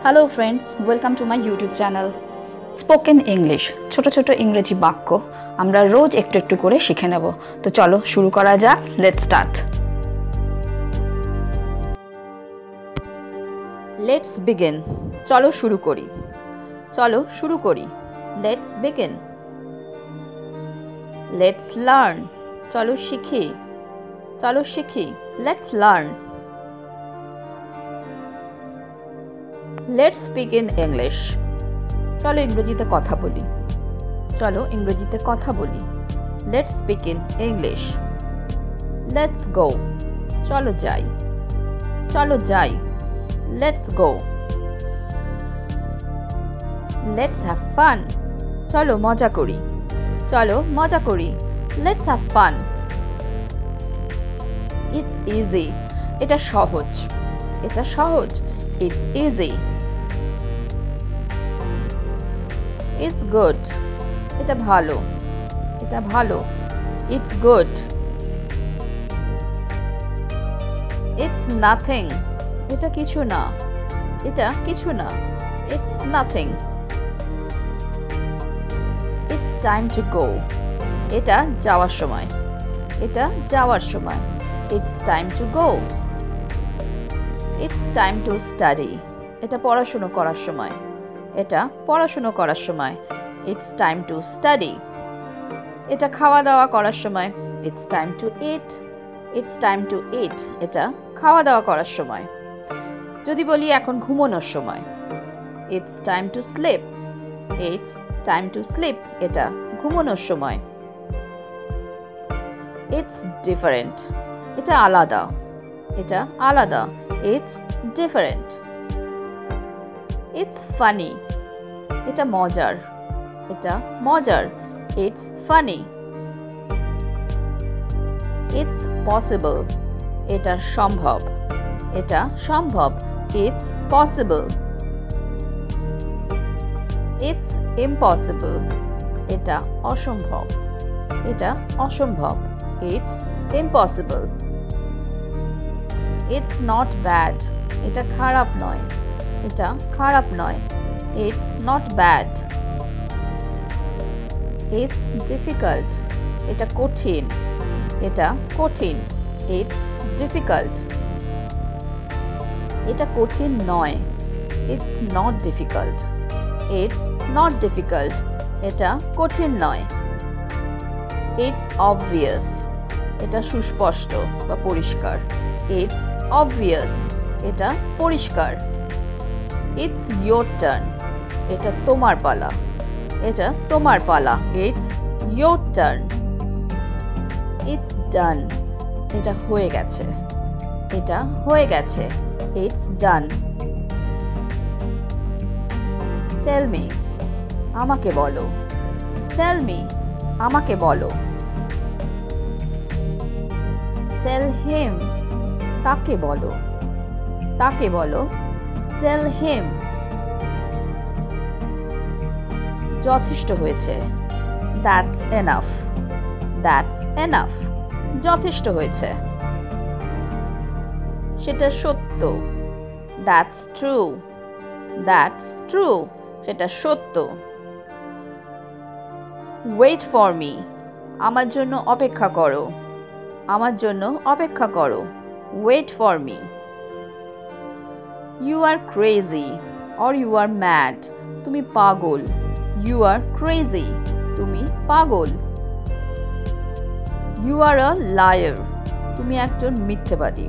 Hello friends, welcome to my YouTube channel spoken English. ছোট ছোট ইংরেজি বাক্য আমরা রোজ একটু একটু করে শিখে নেব। তো চলো শুরু করা যাক। Let's start. Let's begin. চলো শুরু করি। চলো শুরু করি। Let's begin. Let's learn. চলো শিখি। চলো শিখি। Let's learn. Let's speak in English. চলো ইংরেজিতে কথা বলি। চলো ইংরেজিতে কথা বলি। Let's speak in English. Let's go. চলো যাই। চলো যাই। Let's go. Let's have fun. চলো মজা করি। চলো মজা করি। Let's have fun. It's easy. এটা সহজ। এটা সহজ। It's easy. It's good. এটা ভালো। এটা ভালো। It's good. It's nothing. এটা কিছু না। এটা কিছু না। It's nothing. It's time to go. এটা যাওয়ার সময়। এটা যাওয়ার সময়। It's time to go. It's time to study. এটা পড়াশুনো করার সময়। এটা পড়াশুনো করার সময়। It's time to study. এটা খাওয়া দাওয়া করার সময়। It's time to eat. It's time to eat. এটা খাওয়া দাওয়া করার সময়। যদি বলি এখন ঘুমানোর সময়, it's time to sleep. It's time to sleep. এটা ঘুমানোর সময়। It's different. এটা আলাদা। এটা আলাদা। It's different. It's funny. এটা মজার। এটা মজার। It's funny. It's possible. এটা সম্ভব। এটা সম্ভব। It's possible. It's impossible. এটা অসম্ভব। এটা অসম্ভব। It's impossible. It's not bad. এটা খারাপ নয়। এটা খারাপ নয়। It's not bad. It's difficult. এটা কঠিন। এটা কঠিন। It's difficult. এটা কঠিন নয়। It's not difficult. It's not difficult. এটা কঠিন নয়। It's obvious. এটা সুস্পষ্ট বা পরিষ্কার। It's obvious. এটা পরিষ্কার। It's your turn. এটা তোমার পালা। এটা তোমার পালা। It's your turn. It's done. এটা হয়ে গেছে। এটা হয়ে গেছে। It's done. Tell me. আমাকে বলো। Tell me. আমাকে বলো। টেল হিম। তাকে বলো। তাকে বলো। টেল হিম। যথেষ্ট হয়েছে। That's enough. That's enough. যথেষ্ট হয়েছে। সেটা সত্য। That's true. That's true. সেটা সত্য। Wait for me. আমার জন্য অপেক্ষা করো। আমার জন্য অপেক্ষা করো। Wait for me. You are crazy or you are mad. তুমি পাগল। You are crazy. তুমি পাগল। You are a liar. তুমি একজন মিথ্যেবাদী।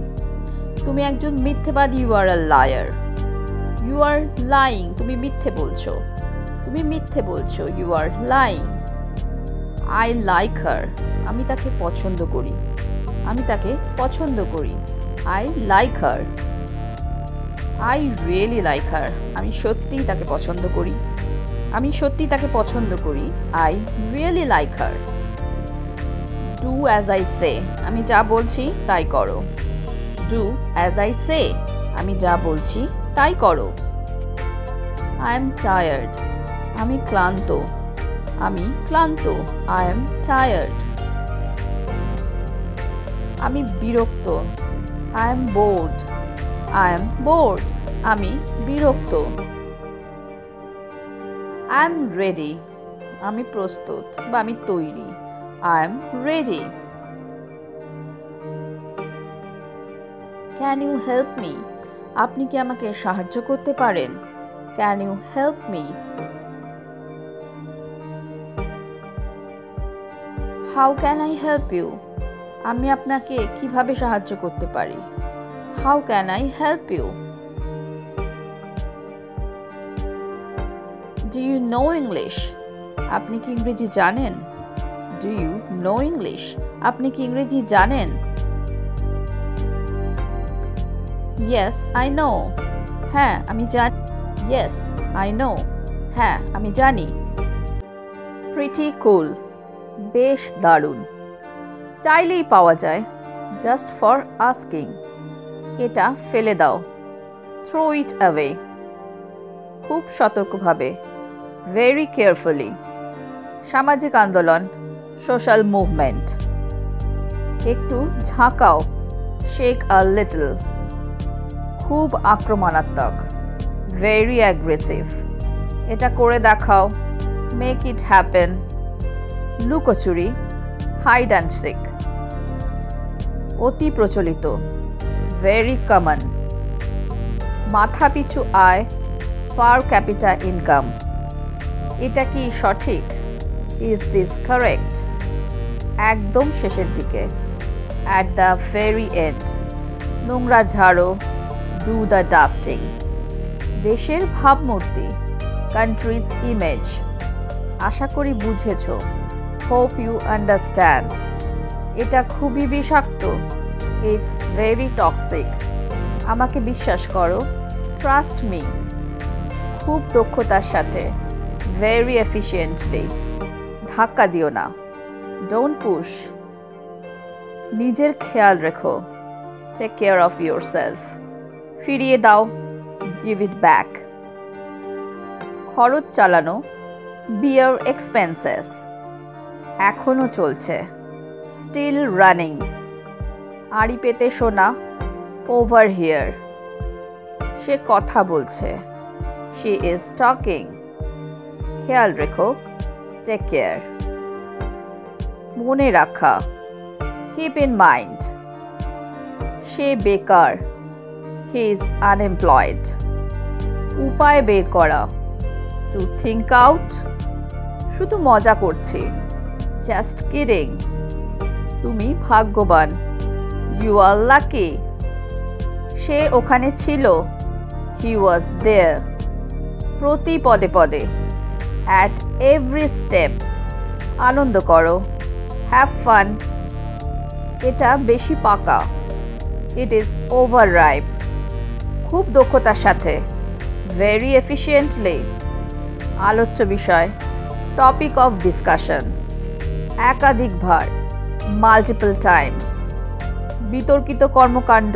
তুমি একজন মিথ্যেবাদী। You are a liar. You are lying. তুমি মিথ্যে বলছো। তুমি মিথ্যে বলছো। You are lying. I like her. আমি তাকে পছন্দ করি। আমি তাকে পছন্দ করি। I like her. I really like her. আমি সত্যিই তাকে পছন্দ করি। আমি সত্যিই তাকে পছন্দ করি। I really like her. Do as I say. আমি যা বলছি তাই করো। Do as I say. আমি যা বলছি তাই করো। I am tired. আমি ক্লান্ত। আমি ক্লান্ত। I am tired. আমি বিরক্ত। I am bored. I am bored. আমি বিরক্ত। I am ready. আমি প্রস্তুত বা আমি তৈরি। I am ready. Can you help me? আপনি কি আমাকে সাহায্য করতে পারেন? Can you help me? How can I help you? আমি আপনাকে কিভাবে সাহায্য করতে পারি? How can I help you? Do you know English? আপনি কি ইংরেজি জানেন? Do you know English? আপনি কি ইংরেজি জানেন? Yes, I know. হ্যাঁ, আমি জানি। Yes, I know. হ্যাঁ, আমি জানি। Pretty cool. বেশ দারুণ। চাইলেই পাওয়া যায়। Just for asking. এটা ফেলে দাও। Throw it away. খুব সতর্কভাবে। Very carefully. সামাজিক আন্দোলন। Social movement. একটু ঝাঁকাও। Shake a little. খুব আক্রমণাত্মক। Very aggressive. এটা করে দেখাও। Make it happen. লুকোচুরি। Hide and seek. অতি প্রচলিত। Very common. মাথাপিছু আয়। Per capita income. এটা কি সঠিক? Is this correct? একদম শেষের দিকে। At the very end. নোংরা ঝাড়ো। Do the dusting. দেশের ভাবমূর্তি। Country's image. আশা করি বুঝেছো। Hope you understand. এটা খুবই বিষাক্ত। It's very toxic. আমাকে বিশ্বাস করো। Trust me. খুব দক্ষতার সাথে। Very efficiently. ধাক্কা দিও না। Don't push. নিজের খেয়াল রেখো। Take care of yourself. ফিরিয়ে দাও। Give it back. খরচ চালানো। Bear expenses. এখনো চলছে। Still running. আড়ি পেতে শোনা। Overhear. সে কথা বলছে। She is talking. খেয়াল রেখো। Take care. মনে রাখা। Keep in mind. সে বেকার। He is unemployed. উপায় বের করা। To think out. শুধু মজা করছি। Just kidding. তুমি ভাগ্যবান। You are lucky. সে ওখানে ছিল। He was there. প্রতি পদে পদে। At every step. আনন্দ করো। Have fun. এটা বেশি পাকা। It is overripe. খুব দক্ষতার সাথে। Very efficiently. আলোচ্য বিষয়। Topic of discussion. একাধিকবার। Multiple times. বিতর্কিত কর্মকাণ্ড।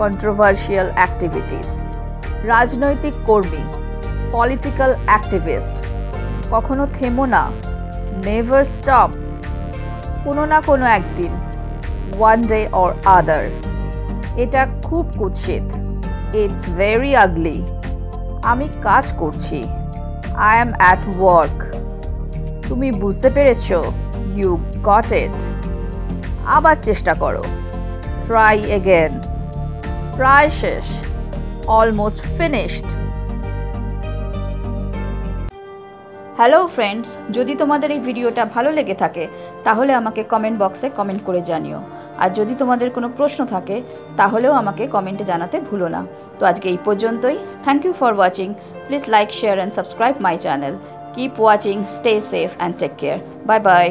Controversial activities. রাজনৈতিক কর্মী। Political activist. কখনো থেমো না। Never stop. কোনো না কোনো একদিন। One day or other. এটা খুব কুৎসিত। It's very ugly. আমি কাজ করছি। I am at work. তুমি বুঝতে পেরেছো? You got it. আবার চেষ্টা করো। Try again. প্রায় শেষ। Almost finished. হ্যালো ফ্রেন্ডস, যদি তোমাদের এই ভিডিওটা ভালো লেগে থাকে তাহলে আমাকে কমেন্ট বক্সে কমেন্ট করে জানিও। আর যদি তোমাদের কোনো প্রশ্ন থাকে তাহলেও আমাকে কমেন্টে জানাতে ভুলো না। তো আজকে এই পর্যন্তই। Thank you for watching. Please like, share and subscribe my channel. Keep watching, stay safe and take care. Bye by.